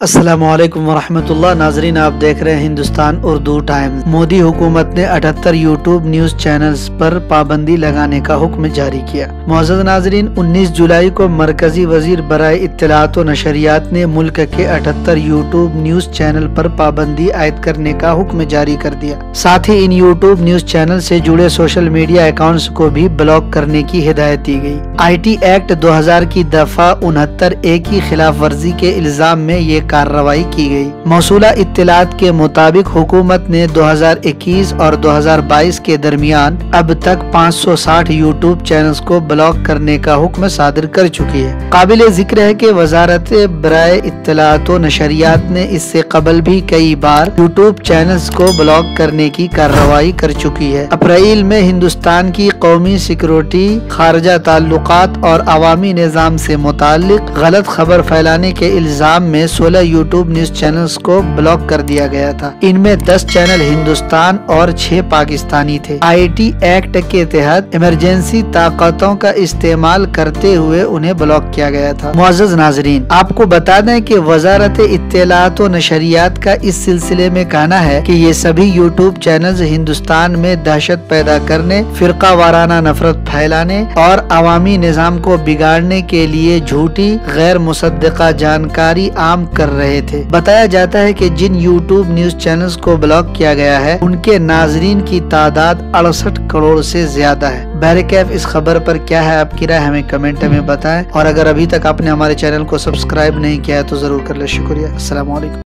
السلام علیکم ورحمۃ اللہ۔ ناظرین، آپ دیکھ رہے ہیں ہندوستان اردو ٹائمز۔ مودی حکومت نے 78 یوٹیوب نیوز چینلز پر پابندی لگانے کا حکم جاری کیا۔ معزز ناظرین، 19 جولائی کو مرکزی وزیر برائے اطلاعات و نشریات نے ملک کے 78 یوٹیوب نیوز چینل پر پابندی عائد کرنے کا حکم جاری کر دیا۔ ساتھ ہی ان یوٹیوب نیوز چینل سے جڑے سوشل میڈیا اکاؤنٹس کو بھی بلاک کرنے کی ہدایت دی گئی۔ آئی ٹی ایکٹ 2000 کی دفعہ 69(a) کی خلاف ورزی کے الزام میں یہ کارروائی کی گئی۔ موصولہ اطلاعات کے مطابق حکومت نے 2021 اور 2022 کے درمیان اب تک 560 یوٹیوب چینلز کو بلاک کرنے کا حکم صادر کر چکی ہے۔ قابل ذکر ہے کہ وزارت برائے اطلاعات و نشریات نے اس سے قبل بھی کئی بار یوٹیوب چینلز کو بلاک کرنے کی کارروائی کر چکی ہے۔ اپریل میں ہندوستان کی قومی سیکورٹی، خارجہ تعلقات اور عوامی نظام سے متعلق غلط خبر پھیلانے کے الزام میں 16 یوٹیوب نیوز چینلز کو بلاک کر دیا گیا تھا۔ ان میں 10 چینل ہندوستان اور 6 پاکستانی تھے۔ آئی ٹی ایکٹ کے تحت ایمرجنسی طاقتوں کا استعمال کرتے ہوئے انہیں بلاک کیا گیا تھا۔ معزز ناظرین، آپ کو بتا دیں کہ وزارت اطلاعات و نشریات کا اس سلسلے میں کہنا ہے کہ یہ سبھی یوٹیوب چینلز ہندوستان میں دہشت پیدا کرنے، فرقہ وارانہ نفرت پھیلانے اور عوامی نظام کو بگاڑنے کے لیے جھوٹی، غیر مصدقہ جانکاری عام کر رہے تھے۔ بتایا جاتا ہے کہ جن یوٹیوب نیوز چینلز کو بلاک کیا گیا ہے ان کے ناظرین کی تعداد 68 کروڑ سے زیادہ ہے۔ بہرکیف اس خبر پر کیا ہے آپ کی رائے، ہمیں کمنٹ میں بتائیں، اور اگر ابھی تک آپ نے ہمارے چینل کو سبسکرائب نہیں کیا ہے تو ضرور کر لیں۔ شکریہ۔ السلام علیکم۔